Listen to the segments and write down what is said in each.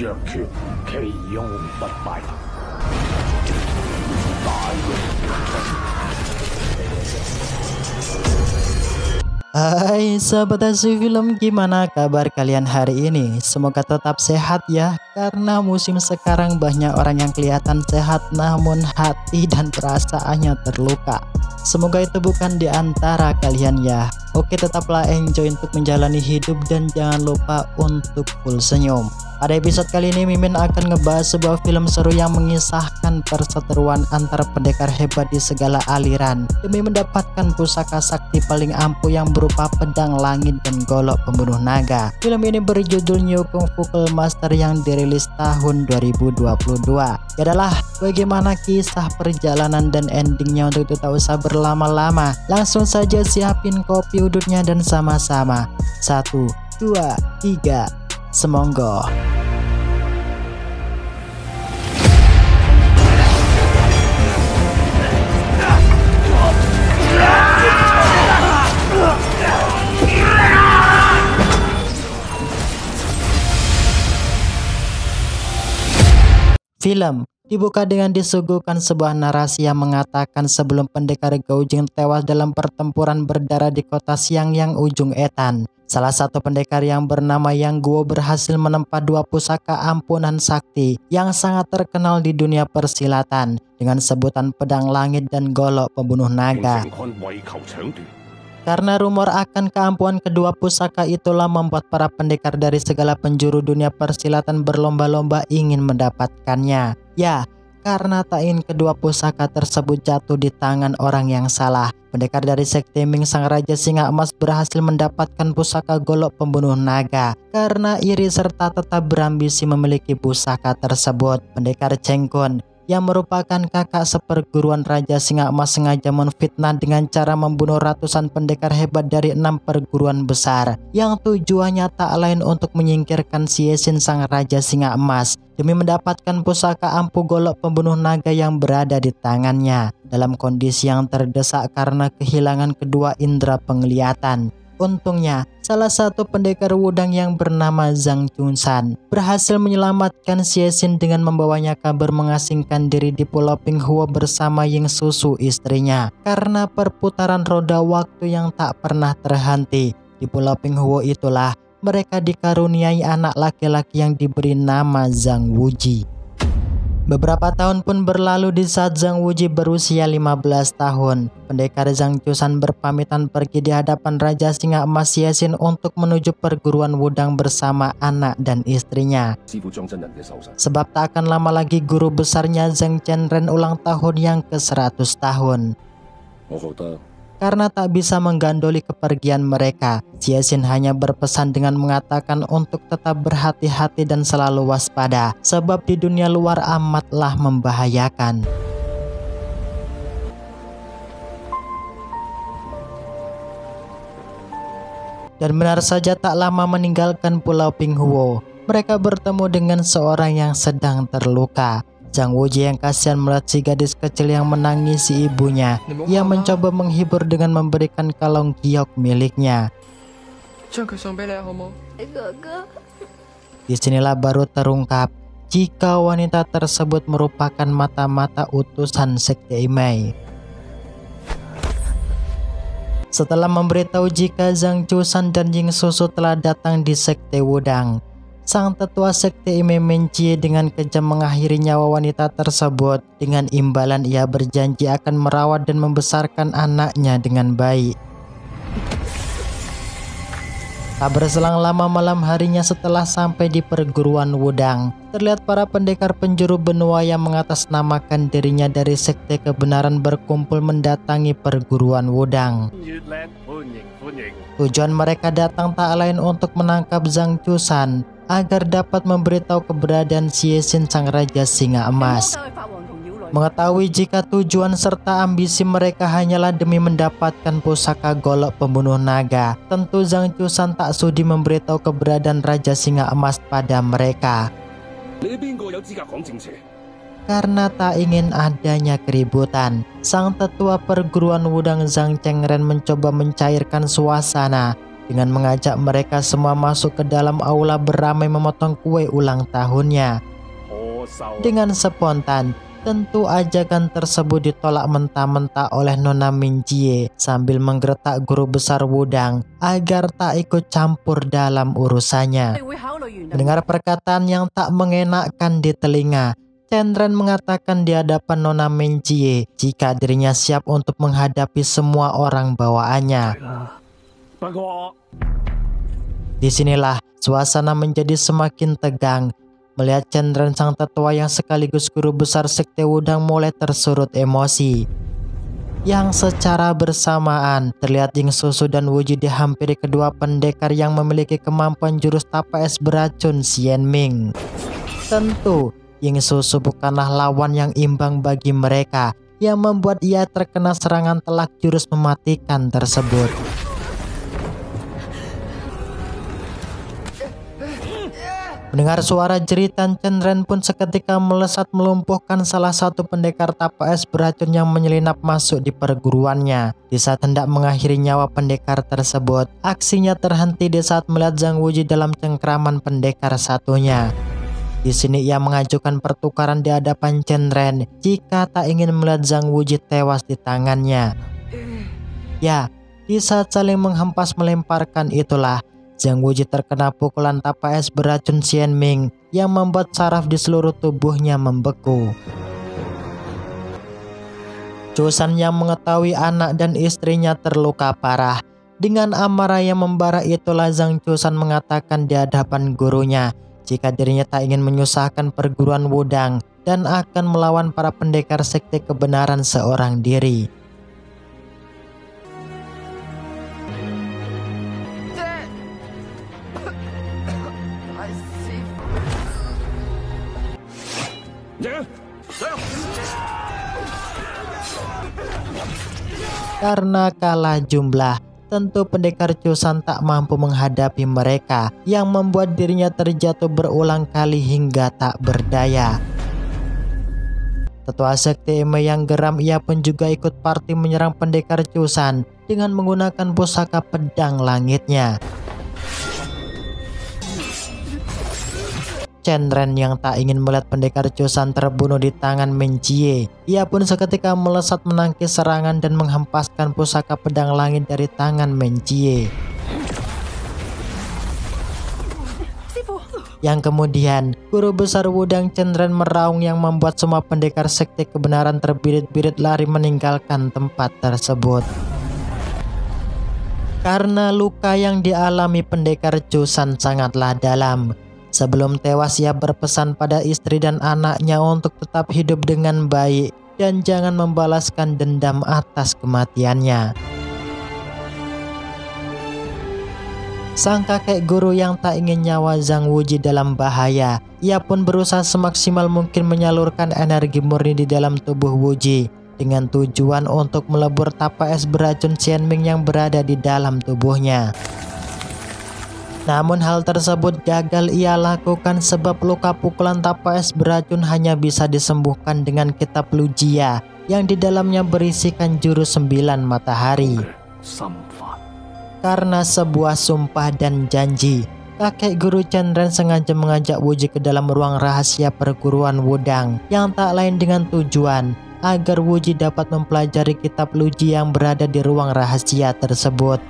若缺其用不敗，大用不出。 Hai sahabat Asyik Film, gimana kabar kalian hari ini? Semoga tetap sehat ya, karena musim sekarang banyak orang yang kelihatan sehat namun hati dan perasaannya terluka. Semoga itu bukan di antara kalian ya. Oke, tetaplah enjoy untuk menjalani hidup dan jangan lupa untuk full senyum. Pada episode kali ini Mimin akan ngebahas sebuah film seru yang mengisahkan perseteruan antara pendekar hebat di segala aliran demi mendapatkan pusaka sakti paling ampuh yang berupa pedang langit dan golok pembunuh naga. Film ini berjudul New Kung Fu Master yang dirilis tahun 2022. Adalah bagaimana kisah perjalanan dan endingnya. Untuk itu tak usah berlama-lama, langsung saja siapin kopi udutnya dan sama-sama 1, 2, 3 semonggo. Film dibuka dengan disuguhkan sebuah narasi yang mengatakan sebelum pendekar Gao Jing tewas dalam pertempuran berdarah di kota Xiangyang ujung Etan, salah satu pendekar yang bernama Yang Guo berhasil menempa dua pusaka ampunan sakti yang sangat terkenal di dunia persilatan dengan sebutan pedang langit dan golok pembunuh naga. Karena rumor akan keampuhan kedua pusaka itulah membuat para pendekar dari segala penjuru dunia persilatan berlomba-lomba ingin mendapatkannya. Ya, karena tak ingin kedua pusaka tersebut jatuh di tangan orang yang salah, pendekar dari sekte Ming Sang Raja Singa Emas berhasil mendapatkan pusaka golok pembunuh naga. Karena iri serta tetap berambisi memiliki pusaka tersebut, pendekar Cheng Kun yang merupakan kakak seperguruan Raja Singa Emas sengaja menfitnah dengan cara membunuh ratusan pendekar hebat dari 6 perguruan besar yang tujuannya tak lain untuk menyingkirkan Xie Xin Sang Raja Singa Emas demi mendapatkan pusaka ampuh golok pembunuh naga yang berada di tangannya dalam kondisi yang terdesak karena kehilangan kedua indera penglihatan. Untungnya, salah satu pendekar Wudang yang bernama Zhang Chunsan berhasil menyelamatkan Xie Xin dengan membawanya kabur mengasingkan diri di Pulau Pinghuo bersama Ying Susu istrinya. Karena perputaran roda waktu yang tak pernah terhenti, di Pulau Pinghuo itulah mereka dikaruniai anak laki-laki yang diberi nama Zhang Wuji. Beberapa tahun pun berlalu di saat Zhang Wuji berusia 15 tahun. Pendekar Zhang Chunsan berpamitan pergi di hadapan Raja Singa Emas Xie Xin untuk menuju perguruan Wudang bersama anak dan istrinya. Sebab tak akan lama lagi guru besarnya Zhang Chenren ulang tahun yang ke-100 tahun. Karena tak bisa menggandoli kepergian mereka, Xie Xin hanya berpesan dengan mengatakan untuk tetap berhati-hati dan selalu waspada, sebab di dunia luar amatlah membahayakan. Dan benar saja tak lama meninggalkan Pulau Pinghuo, mereka bertemu dengan seorang yang sedang terluka. Zhang Wuji yang kasihan melihat si gadis kecil yang menangisi ibunya. Ia mencoba menghibur dengan memberikan kalung giok miliknya. Disinilah baru terungkap jika wanita tersebut merupakan mata-mata utusan sekte Imei. Setelah memberitahu jika Zhang Chunsan dan Ying Susu telah datang di sekte Wudang, sang tetua sekte Imei Mencie dengan kejam mengakhiri nyawa wanita tersebut. Dengan imbalan ia berjanji akan merawat dan membesarkan anaknya dengan baik. Tak berselang lama, malam harinya setelah sampai di perguruan Wudang, terlihat para pendekar penjuru benua yang mengatasnamakan dirinya dari sekte kebenaran berkumpul mendatangi perguruan Wudang. Tujuan mereka datang tak lain untuk menangkap Zhang Chunsan agar dapat memberitahu keberadaan Xie Xin Sang Raja Singa Emas. Mengetahui jika tujuan serta ambisi mereka hanyalah demi mendapatkan pusaka golok pembunuh naga, tentu Zhang Chunsan tak sudi memberitahu keberadaan Raja Singa Emas pada mereka. Karena tak ingin adanya keributan, sang tetua perguruan Wudang Zhang Chenren mencoba mencairkan suasana dengan mengajak mereka semua masuk ke dalam aula beramai memotong kue ulang tahunnya. Dengan spontan, tentu ajakan tersebut ditolak mentah-mentah oleh Nona Minjie sambil menggertak guru besar Wudang agar tak ikut campur dalam urusannya. Mendengar perkataan yang tak mengenakkan di telinga, Chen Ren mengatakan di hadapan Nona Minjie jika dirinya siap untuk menghadapi semua orang bawaannya. Disinilah suasana menjadi semakin tegang. Melihat Chen Ren sang tetua yang sekaligus guru besar sekte Wudang mulai tersurut emosi. Yang secara bersamaan terlihat Ying Susu dan Wuji dihampiri kedua pendekar yang memiliki kemampuan jurus tapa es beracun Xian Ming. Tentu Ying Susu bukanlah lawan yang imbang bagi mereka, yang membuat ia terkena serangan telak jurus mematikan tersebut. Mendengar suara jeritan, Chen Ren pun seketika melesat melumpuhkan salah satu pendekar tapa es beracun yang menyelinap masuk di perguruannya. Di saat hendak mengakhiri nyawa pendekar tersebut, aksinya terhenti di saat melihat Zhang Wuji dalam cengkraman pendekar satunya. Di sini ia mengajukan pertukaran di hadapan Chen Ren jika tak ingin melihat Zhang Wuji tewas di tangannya. Ya, di saat saling menghempas melemparkan itulah Zhang Wuji terkena pukulan tapa es beracun Xian Ming yang membuat saraf di seluruh tubuhnya membeku. Chusan yang mengetahui anak dan istrinya terluka parah. Dengan amarah yang membara itulah Zhang Chusan mengatakan di hadapan gurunya jika dirinya tak ingin menyusahkan perguruan Wudang dan akan melawan para pendekar sekte kebenaran seorang diri. Karena kalah jumlah, tentu pendekar Chusan tak mampu menghadapi mereka, yang membuat dirinya terjatuh berulang kali hingga tak berdaya. Tetua sekte Ime yang geram, ia pun juga ikut parti menyerang pendekar Chusan dengan menggunakan pusaka pedang langitnya. Chen Ren yang tak ingin melihat pendekar Chusan terbunuh di tangan Minjie, ia pun seketika melesat menangkis serangan dan menghempaskan pusaka pedang langit dari tangan Minjie. Yang kemudian, guru besar Wudang Chen Ren meraung yang membuat semua pendekar sekte kebenaran terbirit-birit lari meninggalkan tempat tersebut. Karena luka yang dialami pendekar Chusan sangatlah dalam. Sebelum tewas ia berpesan pada istri dan anaknya untuk tetap hidup dengan baik dan jangan membalaskan dendam atas kematiannya. Sang kakek guru yang tak ingin nyawa Zhang Wuji dalam bahaya, ia pun berusaha semaksimal mungkin menyalurkan energi murni di dalam tubuh Wuji dengan tujuan untuk melebur tapa es beracun Xian Ming yang berada di dalam tubuhnya. Namun hal tersebut gagal ia lakukan sebab luka pukulan tapa es beracun hanya bisa disembuhkan dengan kitab Lujia yang di dalamnya berisikan jurus 9 matahari. Karena sebuah sumpah dan janji, kakek guru Chen Ren sengaja mengajak Wuji ke dalam ruang rahasia perguruan Wudang yang tak lain dengan tujuan agar Wuji dapat mempelajari kitab Lujia yang berada di ruang rahasia tersebut.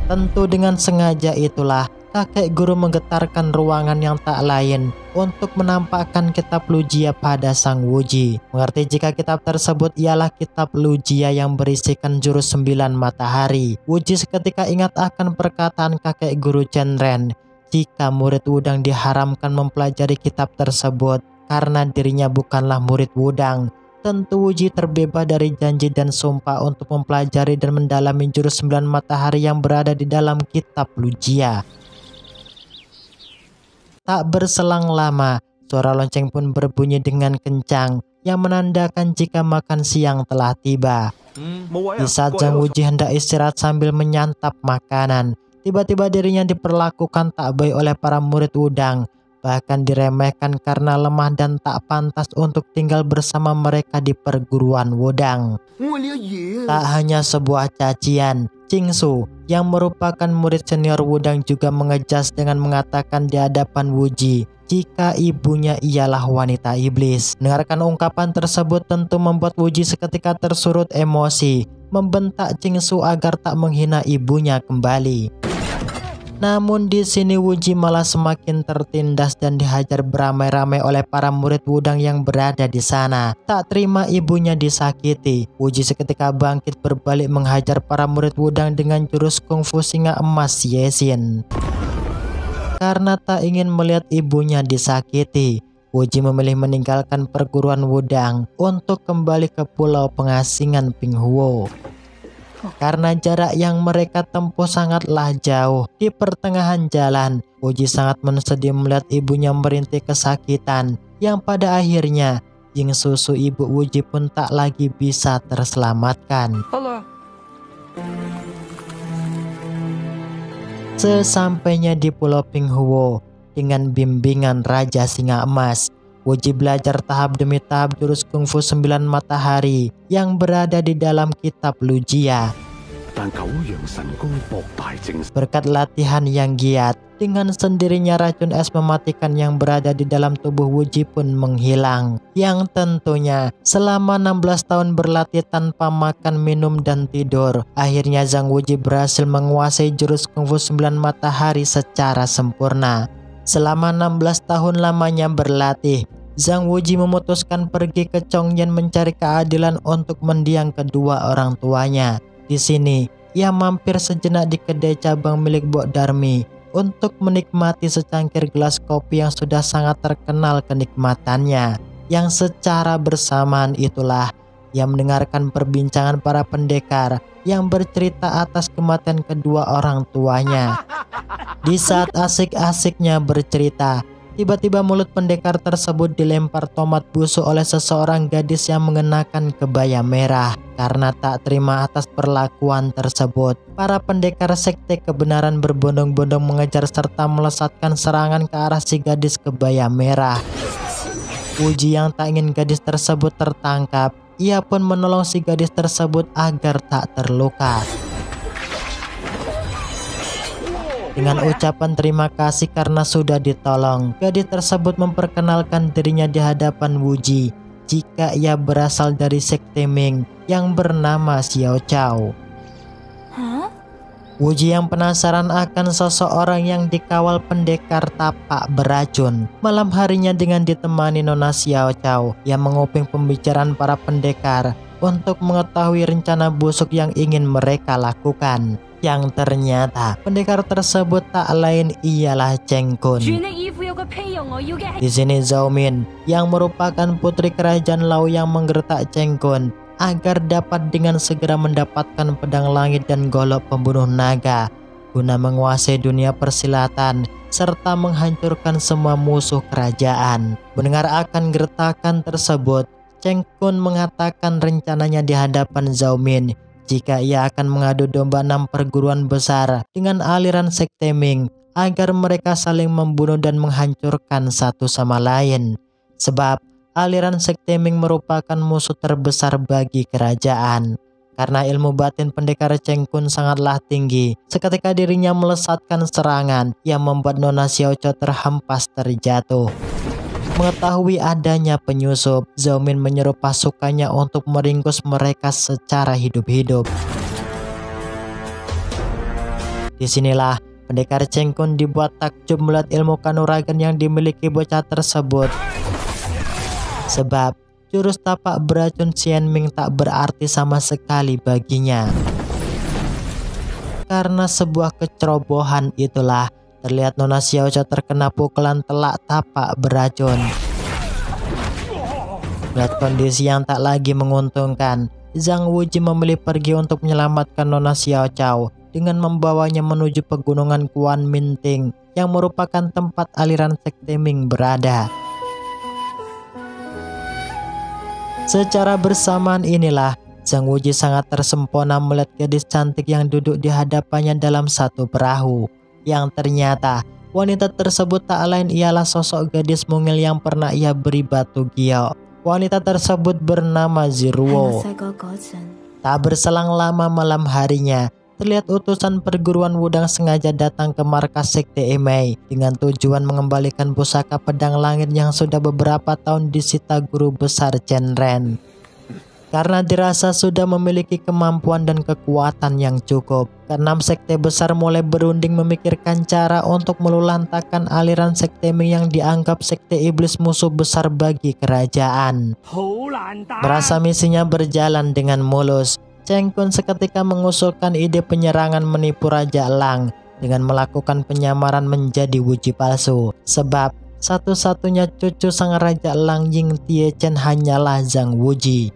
Tentu dengan sengaja itulah kakek guru menggetarkan ruangan yang tak lain untuk menampakkan kitab Lujia pada sang Wuji. Mengerti jika kitab tersebut ialah kitab Lujia yang berisikan jurus 9 matahari. Wuji seketika ingat akan perkataan kakek guru Chen Ren jika murid Wudang diharamkan mempelajari kitab tersebut karena dirinya bukanlah murid Wudang. Tentu Wuji terbebas dari janji dan sumpah untuk mempelajari dan mendalami jurus 9 matahari yang berada di dalam kitab Lujia. Tak berselang lama, suara lonceng pun berbunyi dengan kencang yang menandakan jika makan siang telah tiba. Di saat Zhang Wuji hendak istirahat sambil menyantap makanan, tiba-tiba dirinya diperlakukan tak baik oleh para murid Wudang, bahkan diremehkan karena lemah dan tak pantas untuk tinggal bersama mereka di perguruan Wudang. Tak hanya sebuah cacian, Qingsu, yang merupakan murid senior Wudang juga mengejas dengan mengatakan di hadapan Wuji jika ibunya ialah wanita iblis. Dengarkan ungkapan tersebut tentu membuat Wuji seketika tersurut emosi, membentak Jingsu agar tak menghina ibunya kembali. Namun di sini Wuji malah semakin tertindas dan dihajar beramai-ramai oleh para murid Wudang yang berada di sana. Tak terima ibunya disakiti, Wuji seketika bangkit berbalik menghajar para murid Wudang dengan jurus kungfu singa emas Yexin. Karena tak ingin melihat ibunya disakiti, Wuji memilih meninggalkan perguruan Wudang untuk kembali ke pulau pengasingan Pinghuo. Karena jarak yang mereka tempuh sangatlah jauh, di pertengahan jalan, Wuji sangat bersedih melihat ibunya merintih kesakitan, yang pada akhirnya Jingsu ibu Wuji pun tak lagi bisa terselamatkan. Sesampainya di Pulau Pinghuo, dengan bimbingan Raja Singa Emas, Wuji belajar tahap demi tahap jurus kungfu 9 matahari yang berada di dalam kitab Lujia. Berkat latihan yang giat, dengan sendirinya racun es mematikan yang berada di dalam tubuh Wuji pun menghilang. Yang tentunya selama 16 tahun berlatih tanpa makan, minum, dan tidur, akhirnya Zhang Wuji berhasil menguasai jurus kungfu 9 matahari secara sempurna. Selama 16 tahun lamanya berlatih, Zhang Wuji memutuskan pergi ke Chongyan mencari keadilan untuk mendiang kedua orang tuanya. Di sini, ia mampir sejenak di kedai cabang milik Bok Darmi untuk menikmati secangkir gelas kopi yang sudah sangat terkenal kenikmatannya. Yang secara bersamaan itulah ia mendengarkan perbincangan para pendekar yang bercerita atas kematian kedua orang tuanya. Di saat asik-asiknya bercerita, tiba-tiba mulut pendekar tersebut dilempar tomat busuk oleh seseorang gadis yang mengenakan kebaya merah. Karena tak terima atas perlakuan tersebut, para pendekar sekte kebenaran berbondong-bondong mengejar serta melesatkan serangan ke arah si gadis kebaya merah. Wuji yang tak ingin gadis tersebut tertangkap, ia pun menolong si gadis tersebut agar tak terluka. Dengan ucapan terima kasih karena sudah ditolong, gadis tersebut memperkenalkan dirinya di hadapan Wuji jika ia berasal dari sekte Ming yang bernama Xiao Chao. Wuji yang penasaran akan seseorang yang dikawal pendekar tapak beracun, malam harinya dengan ditemani Nona Xiao Chao yang menguping pembicaraan para pendekar untuk mengetahui rencana busuk yang ingin mereka lakukan. Yang ternyata pendekar tersebut tak lain ialah Cheng Kun. Di sini Zhao Min yang merupakan putri kerajaan Lao yang menggertak Cheng Kun agar dapat dengan segera mendapatkan pedang langit dan golok pembunuh naga guna menguasai dunia persilatan serta menghancurkan semua musuh kerajaan. Mendengar akan gertakan tersebut, Cheng Kun mengatakan rencananya di hadapan Zhao Min jika ia akan mengadu domba 6 perguruan besar dengan aliran sekte Ming agar mereka saling membunuh dan menghancurkan satu sama lain. Sebab aliran sekte Ming merupakan musuh terbesar bagi kerajaan. Karena ilmu batin pendekar Cheng Kun sangatlah tinggi, seketika dirinya melesatkan serangan yang membuat Nona Xiao Chao terhempas terjatuh. Mengetahui adanya penyusup, Zhao Min menyuruh pasukannya untuk meringkus mereka secara hidup-hidup. Disinilah pendekar Cheng Kun dibuat takjub melihat ilmu kanuragan yang dimiliki bocah tersebut. Sebab jurus tapak beracun Xian Ming tak berarti sama sekali baginya. Karena sebuah kecerobohan itulah terlihat Nona Xiao Chao terkena pukulan telak tapak beracun. Melihat kondisi yang tak lagi menguntungkan, Zhang Wuji memilih pergi untuk menyelamatkan Nona Xiao Chao dengan membawanya menuju pegunungan Kuan Minting yang merupakan tempat aliran sekte Ming berada. Secara bersamaan inilah Zhang Wuji sangat tersempona melihat gadis cantik yang duduk di hadapannya dalam satu perahu. Yang ternyata wanita tersebut tak lain ialah sosok gadis mungil yang pernah ia beri batu giok. Wanita tersebut bernama Ziruo. Tak berselang lama malam harinya, terlihat utusan perguruan Wudang sengaja datang ke markas Sekte Emei dengan tujuan mengembalikan pusaka pedang langit yang sudah beberapa tahun disita guru besar Chen Ren. Karena dirasa sudah memiliki kemampuan dan kekuatan yang cukup, keenam sekte besar mulai berunding memikirkan cara untuk meluluhlantahkan aliran sekte Ming yang dianggap sekte iblis musuh besar bagi kerajaan. Merasa misinya berjalan dengan mulus, Cheng Kun seketika mengusulkan ide penyerangan menipu Raja Lang dengan melakukan penyamaran menjadi Wuji palsu. Sebab satu-satunya cucu sang Raja Lang Ying Tie Chen hanyalah Zhang Wuji.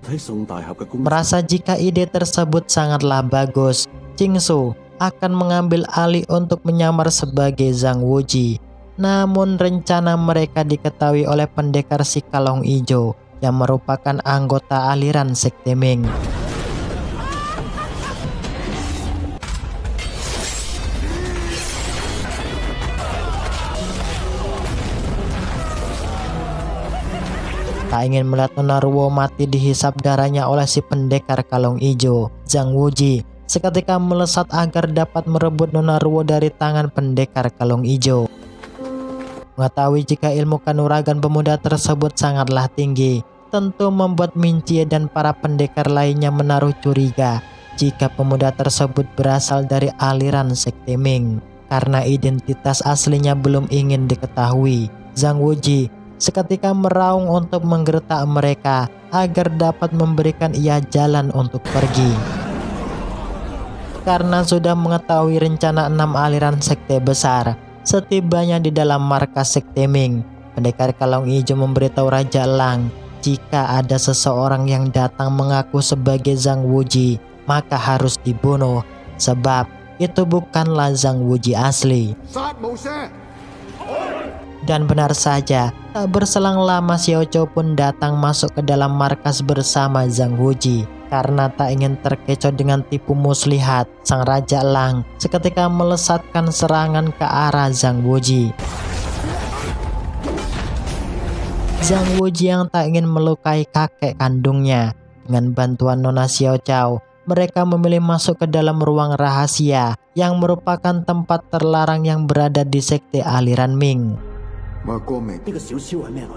Merasa jika ide tersebut sangatlah bagus, Ching Su akan mengambil alih untuk menyamar sebagai Zhang Wuji. Namun rencana mereka diketahui oleh pendekar si Kalong Ijo yang merupakan anggota aliran Sekte Ming. Tak ingin melihat Nona Ruo mati dihisap darahnya oleh si pendekar Kalong Ijo, Zhang Wuji seketika melesat agar dapat merebut Nona Ruo dari tangan pendekar Kalong Ijo. Mengetahui jika ilmu kanuragan pemuda tersebut sangatlah tinggi, tentu membuat Min Chie dan para pendekar lainnya menaruh curiga jika pemuda tersebut berasal dari aliran Sekte Ming. Karena identitas aslinya belum ingin diketahui, Zhang Wuji seketika meraung untuk menggertak mereka agar dapat memberikan ia jalan untuk pergi. Karena sudah mengetahui rencana 6 aliran sekte besar, setibanya di dalam markas Sekte Ming, pendekar Kalong Ijo memberitahu Raja Lang jika ada seseorang yang datang mengaku sebagai Zhang Wuji, maka harus dibunuh, sebab itu bukanlah Zhang Wuji asli. Dan benar saja, tak berselang lama Xiao Chou pun datang masuk ke dalam markas bersama Zhang Wuji. Karena tak ingin terkecoh dengan tipu muslihat, sang Raja Lang seketika melesatkan serangan ke arah Zhang Wuji. Zhang Wuji yang tak ingin melukai kakek kandungnya, dengan bantuan Nona Xiao Chou, mereka memilih masuk ke dalam ruang rahasia yang merupakan tempat terlarang yang berada di sekte aliran Ming.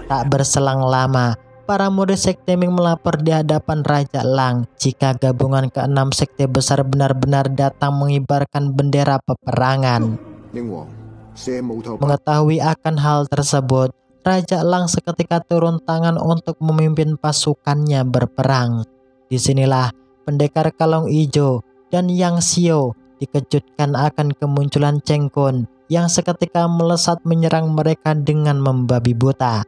Tak berselang lama, para murid Sekte Ming melapor di hadapan Raja Lang jika gabungan ke-6 sekte besar benar-benar datang mengibarkan bendera peperangan. Mengetahui akan hal tersebut, Raja Lang seketika turun tangan untuk memimpin pasukannya berperang. Disinilah pendekar Kalong Ijo dan Yang Xiao dikejutkan akan kemunculan Cheng Kun yang seketika melesat menyerang mereka dengan membabi buta.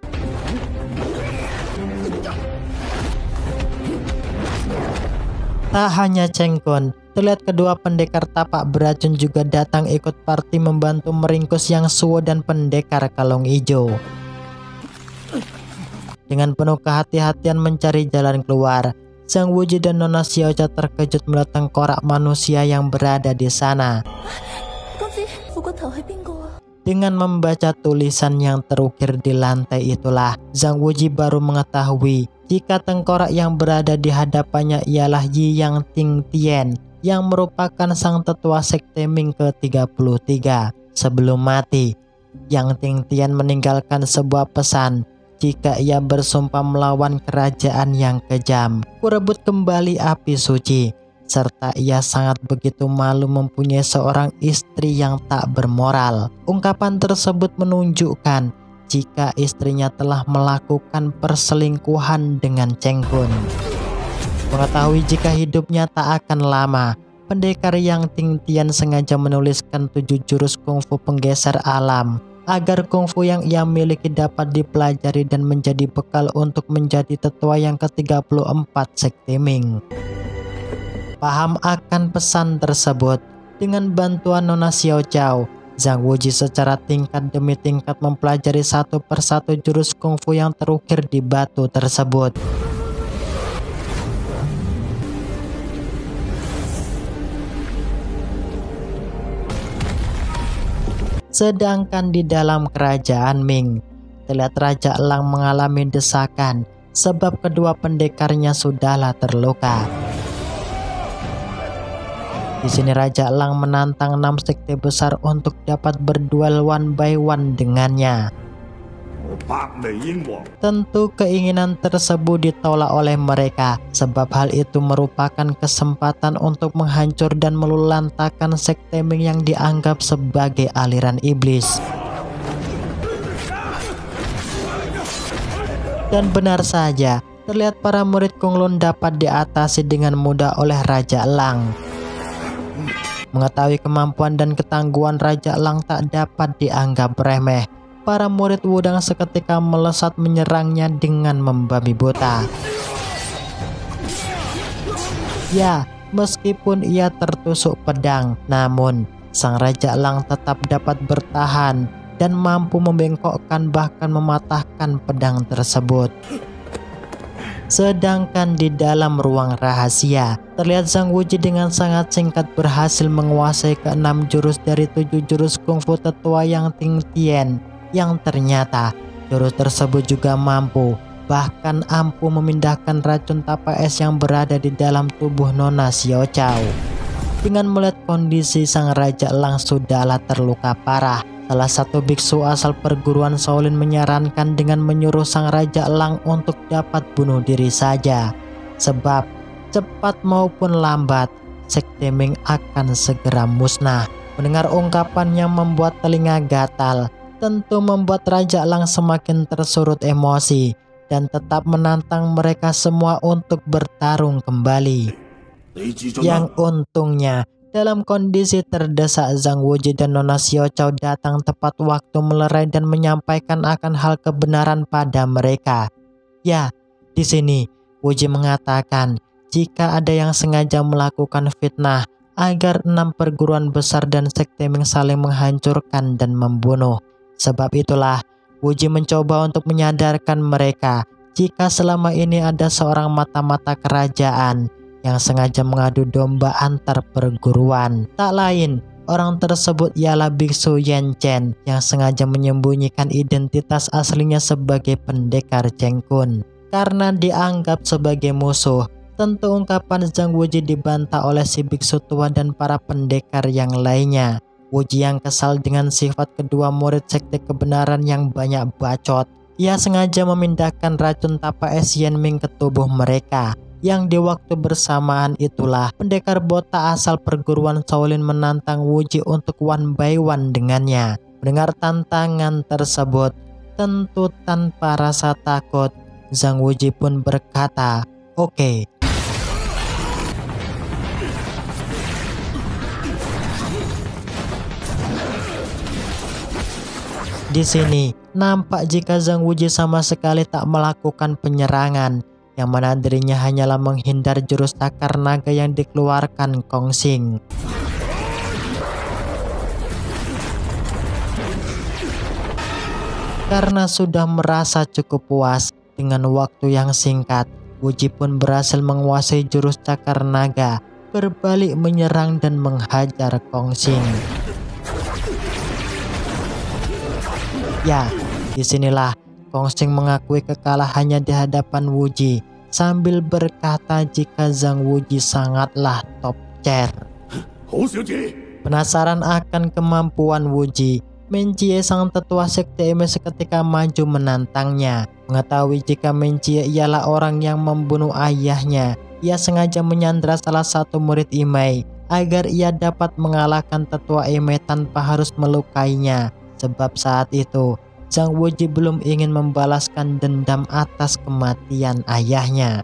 Tak hanya Cheng Kun, terlihat kedua pendekar tapak beracun juga datang ikut parti membantu meringkus Yang Suo dan pendekar Kalong Ijo. Dengan penuh kehati-hatian mencari jalan keluar, Zhang Wuji dan Nona Xiao Chou terkejut melihat tengkorak manusia yang berada di sana. Dengan membaca tulisan yang terukir di lantai itulah, Zhang Wuji baru mengetahui jika tengkorak yang berada di hadapannya ialah Yi Yang Ting Tian yang merupakan sang tetua Sekte Ming ke-33. Sebelum mati, Yang Ting Tian meninggalkan sebuah pesan jika ia bersumpah melawan kerajaan yang kejam, kurebut kembali api suci, serta ia sangat begitu malu mempunyai seorang istri yang tak bermoral. Ungkapan tersebut menunjukkan jika istrinya telah melakukan perselingkuhan dengan Cheng Kun. Mengetahui jika hidupnya tak akan lama, pendekar Yang Ting Tian sengaja menuliskan 7 jurus kungfu penggeser alam agar kungfu yang ia miliki dapat dipelajari dan menjadi bekal untuk menjadi tetua yang ke-34 Sekte Ming. Paham akan pesan tersebut, dengan bantuan Nona Xiao Chou, Zhang Wuji secara tingkat demi tingkat mempelajari satu persatu jurus kungfu yang terukir di batu tersebut. Sedangkan di dalam kerajaan Ming, terlihat Raja Lang mengalami desakan sebab kedua pendekarnya sudahlah terluka. Di sini Raja Elang menantang 6 sekte besar untuk dapat berduel one by one dengannya. Tentu keinginan tersebut ditolak oleh mereka, sebab hal itu merupakan kesempatan untuk menghancur dan meluluhlantahkan sekte Ming yang dianggap sebagai aliran iblis. Dan benar saja, terlihat para murid Kung Lun dapat diatasi dengan mudah oleh Raja Elang. Mengetahui kemampuan dan ketangguhan Raja Elang tak dapat dianggap remeh. Para murid Wudang seketika melesat menyerangnya dengan membabi buta. Ya, meskipun ia tertusuk pedang, namun sang Raja Elang tetap dapat bertahan dan mampu membengkokkan bahkan mematahkan pedang tersebut. Sedangkan di dalam ruang rahasia, terlihat Zhang Wuji dengan sangat singkat berhasil menguasai ke-6 jurus dari 7 jurus kungfu tetua yang Ting Tian, yang ternyata jurus tersebut juga mampu, bahkan ampuh memindahkan racun tapa es yang berada di dalam tubuh Nona Xiao Cao. Dengan melihat kondisi sang Raja Elang sudahlah terluka parah, salah satu biksu asal perguruan Shaolin menyarankan dengan menyuruh sang Raja Elang untuk dapat bunuh diri saja. Sebab cepat maupun lambat, sekte Ming akan segera musnah. Mendengar ungkapannya membuat telinga gatal, tentu membuat Raja Elang semakin tersurut emosi dan tetap menantang mereka semua untuk bertarung kembali. Yang untungnya, dalam kondisi terdesak, Zhang Wuji dan Nona Xiao Cao datang tepat waktu melerai dan menyampaikan akan hal kebenaran pada mereka. Ya, di sini Wuji mengatakan jika ada yang sengaja melakukan fitnah agar 6 perguruan besar dan sekte Ming saling menghancurkan dan membunuh. Sebab itulah Wuji mencoba untuk menyadarkan mereka jika selama ini ada seorang mata-mata kerajaan yang sengaja mengadu domba antar perguruan. Tak lain, orang tersebut ialah Biksu Yan Chen yang sengaja menyembunyikan identitas aslinya sebagai pendekar Cheng Kun. Karena dianggap sebagai musuh, tentu ungkapan Zhang Wuji dibantah oleh si biksu tua dan para pendekar yang lainnya. Wuji yang kesal dengan sifat kedua murid sekte kebenaran yang banyak bacot, ia sengaja memindahkan racun tapa es Yan Ming ke tubuh mereka. Yang di waktu bersamaan itulah pendekar botak asal perguruan Shaolin menantang Wuji untuk one by one dengannya. Mendengar tantangan tersebut, tentu tanpa rasa takut, Zhang Wuji pun berkata, "Oke." Di sini nampak jika Zhang Wuji sama sekali tak melakukan penyerangan, yang mana dirinya hanyalah menghindar jurus takar naga yang dikeluarkan Kong Xing. Karena sudah merasa cukup puas dengan waktu yang singkat, Wuji pun berhasil menguasai jurus cakar naga, berbalik menyerang dan menghajar Kong Xing. Ya, disinilah Kong Xing mengakui kekalahannya di hadapan Wuji sambil berkata jika Zhang Wuji sangatlah top tier. Penasaran akan kemampuan Wuji, Menjie sang tetua sekte Ime seketika maju menantangnya. Mengetahui jika Menjie ialah orang yang membunuh ayahnya, ia sengaja menyandra salah satu murid Imei agar ia dapat mengalahkan tetua Ime tanpa harus melukainya. Sebab saat itu Zhang Wuji belum ingin membalaskan dendam atas kematian ayahnya.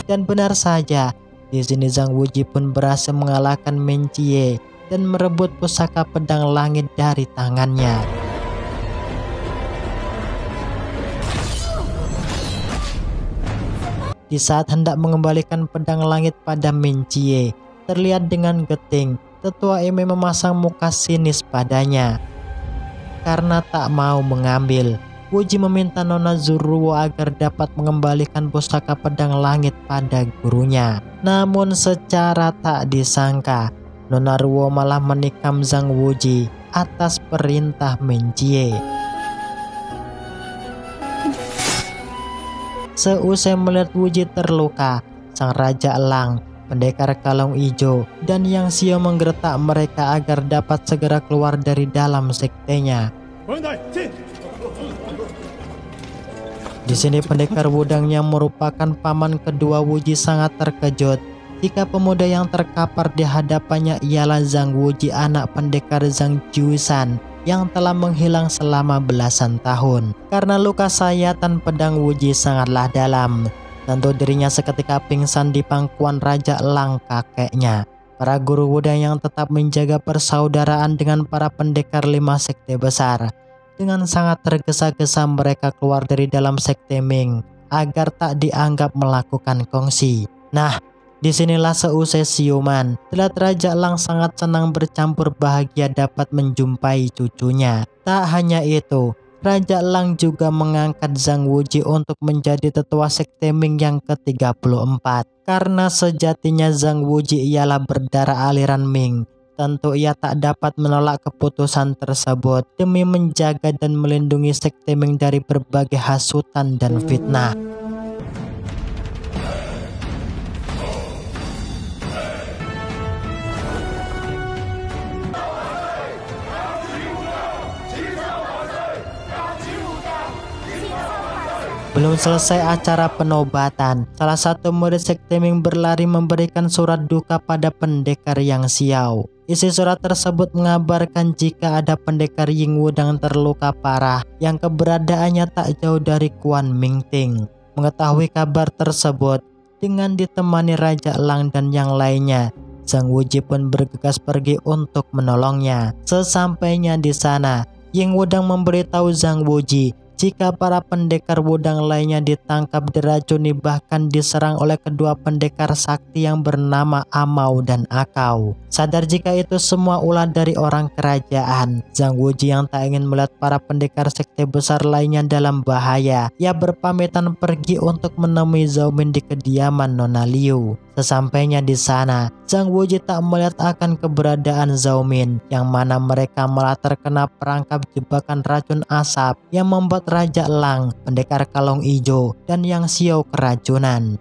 Dan benar saja, di sini Zhang Wuji pun berhasil mengalahkan Menjie dan merebut pusaka pedang langit dari tangannya. Di saat hendak mengembalikan pedang langit pada Menjie, terlihat dengan geting tetua Ime memasang muka sinis padanya. Karena tak mau mengambil, Wuji meminta Nona Zuruo agar dapat mengembalikan pusaka pedang langit pada gurunya. Namun secara tak disangka, Nona Ruo malah menikam Zhang Wuji atas perintah Menjie. Seusai melihat Wuji terluka, sang Raja Elang, Pendekar Kalung Ijo, dan Yang Xiao menggertak mereka agar dapat segera keluar dari dalam sektenya. Di sini Pendekar Wudang yang merupakan paman kedua Wuji sangat terkejut jika pemuda yang terkapar di hadapannya ialah Zhang Wuji, anak pendekar Zhang Jiusan yang telah menghilang selama belasan tahun. Karena luka sayatan pedang Wuji sangatlah dalam, tentu dirinya seketika pingsan di pangkuan Raja Elang kakeknya. Para guru Wudang yang tetap menjaga persaudaraan dengan para pendekar 5 sekte besar, dengan sangat tergesa-gesa mereka keluar dari dalam sekte Ming agar tak dianggap melakukan kongsi. Nah, disinilah seusai siuman, terlihat Raja Elang sangat senang bercampur bahagia dapat menjumpai cucunya. Tak hanya itu, Raja Elang juga mengangkat Zhang Wuji untuk menjadi tetua sekte Ming yang ke-34. Karena sejatinya Zhang Wuji ialah berdarah aliran Ming, tentu ia tak dapat menolak keputusan tersebut demi menjaga dan melindungi sekte Ming dari berbagai hasutan dan fitnah. Belum selesai acara penobatan, salah satu murid sekte Ming berlari memberikan surat duka pada pendekar Yang Xiao. Isi surat tersebut mengabarkan jika ada pendekar Ying Wudang terluka parah yang keberadaannya tak jauh dari Kuan Mingting. Mengetahui kabar tersebut, dengan ditemani Raja Elang dan yang lainnya, Zhang Wuji pun bergegas pergi untuk menolongnya. Sesampainya di sana, Ying Wudang memberitahu Zhang Wuji jika para pendekar Wudang lainnya ditangkap, diracuni, bahkan diserang oleh kedua pendekar sakti yang bernama Amau dan Akau. Sadar jika itu semua ulah dari orang kerajaan, Zhang Wuji yang tak ingin melihat para pendekar sekte besar lainnya dalam bahaya, ia berpamitan pergi untuk menemui Zhao Min di kediaman Nona Liu. Sesampainya di sana, Zhang Wuji tak melihat akan keberadaan Zhao Min, yang mana mereka malah terkena perangkap jebakan racun asap yang membuat Raja Elang, Pendekar Kalung Ijo, dan Yang Xiao keracunan.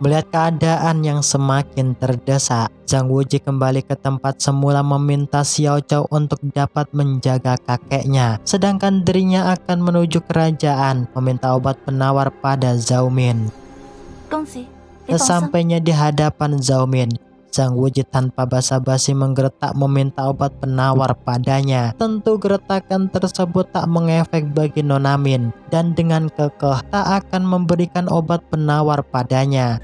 Melihat keadaan yang semakin terdesak, Zhang Wuji kembali ke tempat semula meminta Xiao Zhao untuk dapat menjaga kakeknya, sedangkan dirinya akan menuju kerajaan meminta obat penawar pada Zhao Min. Sesampainya di hadapan Zhao Min, Zhang Wuji tanpa basa-basi menggertak meminta obat penawar padanya. Tentu gertakan tersebut tak mengefek bagi Nona Min, dan dengan kekeh tak akan memberikan obat penawar padanya.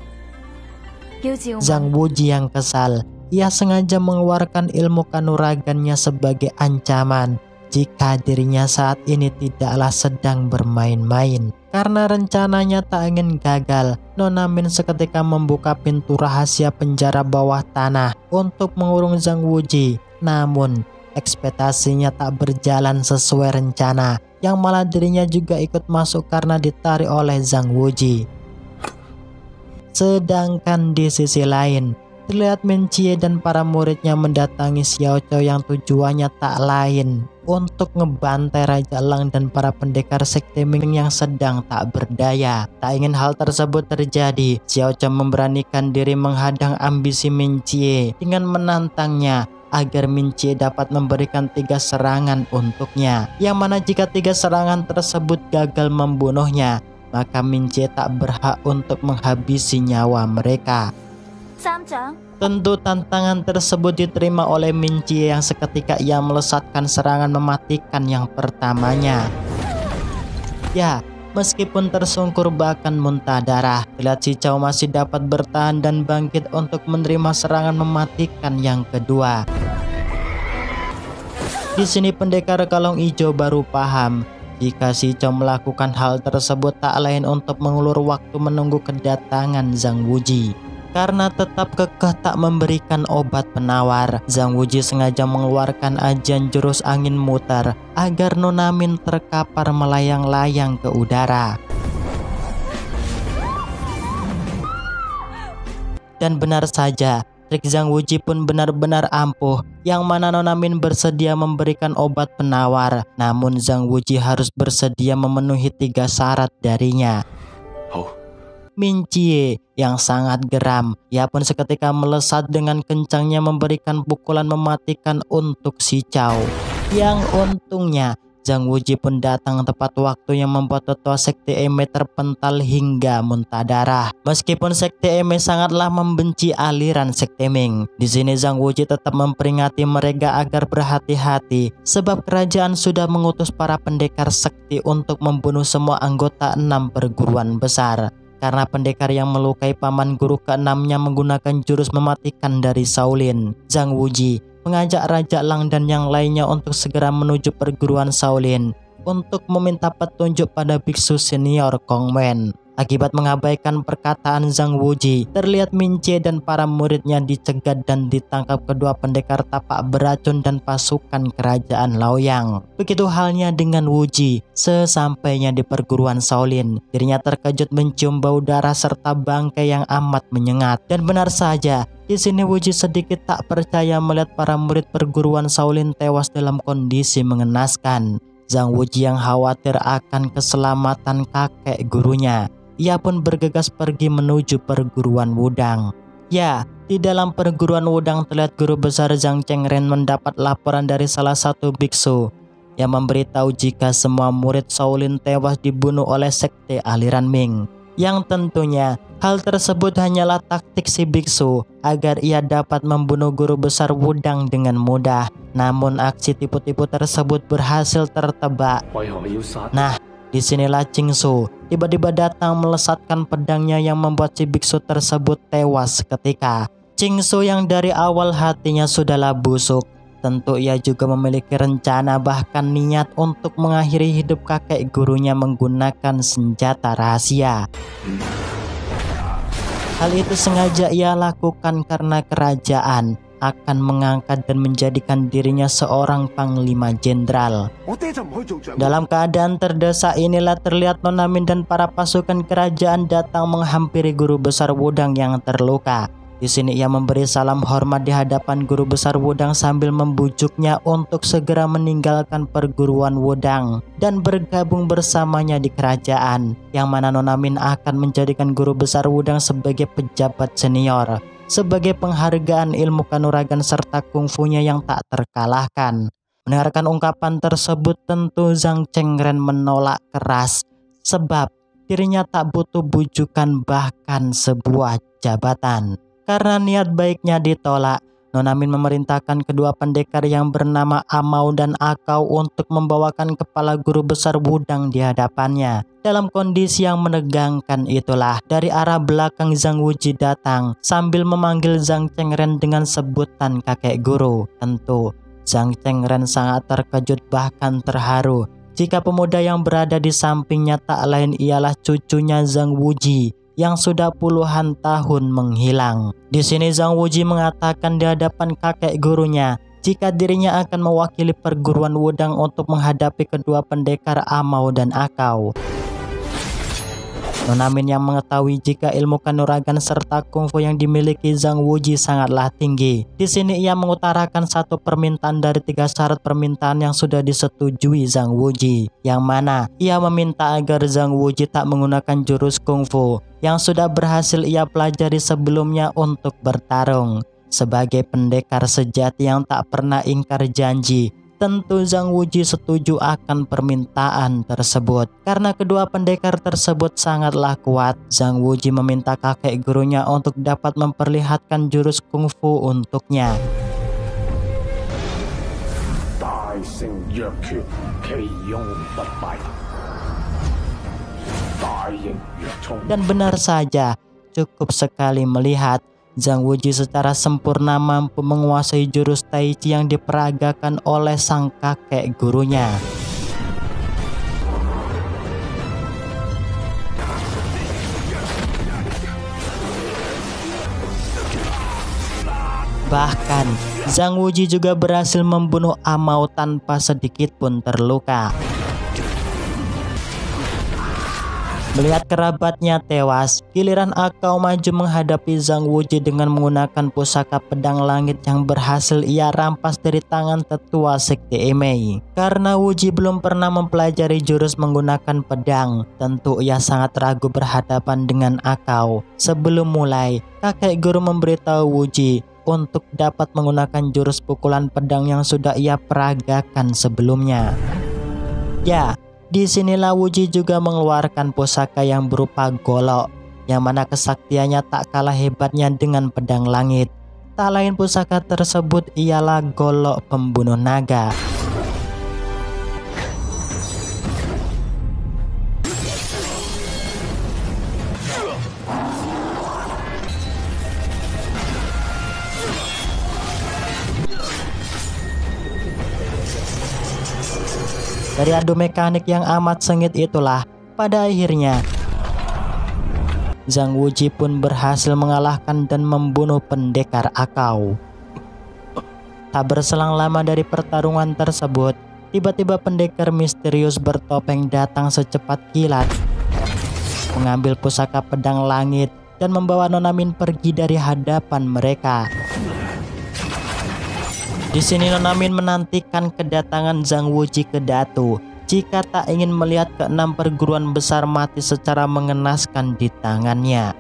Zhang Wuji yang kesal, ia sengaja mengeluarkan ilmu kanuragannya sebagai ancaman jika dirinya saat ini tidaklah sedang bermain-main. Karena rencananya tak ingin gagal, Nona Min seketika membuka pintu rahasia penjara bawah tanah untuk mengurung Zhang Wuji. Namun, ekspektasinya tak berjalan sesuai rencana, yang malah dirinya juga ikut masuk karena ditarik oleh Zhang Wuji. Sedangkan di sisi lain, terlihat Min Chie dan para muridnya mendatangi Xiao Zhao yang tujuannya tak lain untuk ngebantai Raja Elang dan para pendekar sekte Ming yang sedang tak berdaya. Tak ingin hal tersebut terjadi, Xiao Zhao memberanikan diri menghadang ambisi Min Chie dengan menantangnya agar Min Chie dapat memberikan 3 serangan untuknya, yang mana jika 3 serangan tersebut gagal membunuhnya, maka Min Chie tak berhak untuk menghabisi nyawa mereka. Tentu tantangan tersebut diterima oleh Min Chie yang seketika ia melesatkan serangan mematikan yang pertamanya. Ya, meskipun tersungkur bahkan muntah darah, terlihat si Zhao masih dapat bertahan dan bangkit untuk menerima serangan mematikan yang kedua. Di sini pendekar Kalung Ijo baru paham jika si Zhao melakukan hal tersebut tak lain untuk mengulur waktu menunggu kedatangan Zhang Wuji. Karena tetap kekeh tak memberikan obat penawar, Zhang Wuji sengaja mengeluarkan ajian jurus angin muter agar Nona Min terkapar melayang-layang ke udara. Dan benar saja, trik Zhang Wuji pun benar-benar ampuh, yang mana Nona Min bersedia memberikan obat penawar. Namun Zhang Wuji harus bersedia memenuhi 3 syarat darinya. Min Chie yang sangat geram. Ia pun seketika melesat dengan kencangnya memberikan pukulan mematikan untuk si Chao. Yang untungnya Zhang Wuji pun datang tepat waktu yang membuat tetua sekte Eme terpental hingga muntah darah. Meskipun sekte Eme sangatlah membenci aliran sekte Ming, di sini Zhang Wuji tetap memperingati mereka agar berhati-hati sebab kerajaan sudah mengutus para pendekar sekti untuk membunuh semua anggota 6 perguruan besar. Karena pendekar yang melukai paman guru ke-6-nya menggunakan jurus mematikan dari Shaolin, Zhang Wuji mengajak Raja Lang dan yang lainnya untuk segera menuju perguruan Shaolin untuk meminta petunjuk pada biksu senior Kong Wen. Akibat mengabaikan perkataan Zhang Wuji, terlihat Min Chie dan para muridnya dicegat dan ditangkap kedua pendekar tapak beracun dan pasukan kerajaan Laoyang. Begitu halnya dengan Wuji. Sesampainya di perguruan Shaolin, dirinya terkejut mencium bau darah serta bangkai yang amat menyengat. Dan benar saja, di sini Wuji sedikit tak percaya melihat para murid perguruan Shaolin tewas dalam kondisi mengenaskan. Zhang Wuji yang khawatir akan keselamatan kakek gurunya, ia pun bergegas pergi menuju perguruan Wudang. Ya, di dalam perguruan Wudang terlihat guru besar Zhang Chengren mendapat laporan dari salah satu biksu yang memberitahu jika semua murid Shaolin tewas dibunuh oleh sekte aliran Ming. Yang tentunya hal tersebut hanyalah taktik si biksu agar ia dapat membunuh guru besar Wudang dengan mudah. Namun aksi tipu-tipu tersebut berhasil tertebak. Nah, disinilah Qingsu tiba-tiba datang melesatkan pedangnya yang membuat si biksu tersebut tewas seketika. Qingsu yang dari awal hatinya sudahlah busuk, tentu ia juga memiliki rencana bahkan niat untuk mengakhiri hidup kakek gurunya menggunakan senjata rahasia. Hal itu sengaja ia lakukan karena kerajaan akan mengangkat dan menjadikan dirinya seorang panglima jenderal. Dalam keadaan terdesak inilah terlihat Nona Min dan para pasukan kerajaan datang menghampiri guru besar Wudang yang terluka. Di sini ia memberi salam hormat di hadapan guru besar Wudang sambil membujuknya untuk segera meninggalkan perguruan Wudang dan bergabung bersamanya di kerajaan, yang mana Nona Min akan menjadikan guru besar Wudang sebagai pejabat senior, sebagai penghargaan ilmu kanuragan serta kungfunya yang tak terkalahkan. Mendengarkan ungkapan tersebut tentu Zhang Chengren menolak keras sebab dirinya tak butuh bujukan bahkan sebuah jabatan. Karena niat baiknya ditolak, Nona Min memerintahkan kedua pendekar yang bernama Amau dan Akau untuk membawakan kepala guru besar Wudang di hadapannya. Dalam kondisi yang menegangkan itulah, dari arah belakang Zhang Wuji datang sambil memanggil Zhang Chengren dengan sebutan kakek guru. Tentu, Zhang Chengren sangat terkejut bahkan terharu jika pemuda yang berada di sampingnya tak lain ialah cucunya Zhang Wuji yang sudah puluhan tahun menghilang. Di sini Zhang Wuji mengatakan di hadapan kakek gurunya jika dirinya akan mewakili perguruan Wudang untuk menghadapi kedua pendekar Amau dan Akau. Nona Min yang mengetahui jika ilmu kanuragan serta kungfu yang dimiliki Zhang Wuji sangatlah tinggi. Di sini ia mengutarakan satu permintaan dari 3 syarat permintaan yang sudah disetujui Zhang Wuji, yang mana ia meminta agar Zhang Wuji tak menggunakan jurus kungfu yang sudah berhasil ia pelajari sebelumnya untuk bertarung. Sebagai pendekar sejati yang tak pernah ingkar janji, tentu Zhang Wuji setuju akan permintaan tersebut. Karena kedua pendekar tersebut sangatlah kuat, Zhang Wuji meminta kakek gurunya untuk dapat memperlihatkan jurus kungfu untuknya. Dan benar saja, cukup sekali melihat Zhang Wuji secara sempurna mampu menguasai jurus Tai Chi yang diperagakan oleh sang kakek gurunya. Bahkan, Zhang Wuji juga berhasil membunuh Amau tanpa sedikit pun terluka. Melihat kerabatnya tewas, giliran Akao maju menghadapi Zhang Wuji dengan menggunakan pusaka pedang langit yang berhasil ia rampas dari tangan tetua sekte Emei. Karena Wuji belum pernah mempelajari jurus menggunakan pedang, tentu ia sangat ragu berhadapan dengan Akao. Sebelum mulai, kakek guru memberitahu Wuji untuk dapat menggunakan jurus pukulan pedang yang sudah ia peragakan sebelumnya. Ya, disinilah Wuji juga mengeluarkan pusaka yang berupa golok, yang mana kesaktiannya tak kalah hebatnya dengan pedang langit. Tak lain pusaka tersebut ialah golok pembunuh naga. Dari adu mekanik yang amat sengit itulah, pada akhirnya Zhang Wuji pun berhasil mengalahkan dan membunuh pendekar Akao. Tak berselang lama dari pertarungan tersebut, tiba-tiba pendekar misterius bertopeng datang secepat kilat, mengambil pusaka pedang langit dan membawa Nona Min pergi dari hadapan mereka. Di sini Nona Min menantikan kedatangan Zhang Wuji ke Datu, jika tak ingin melihat ke-6 perguruan besar mati secara mengenaskan di tangannya.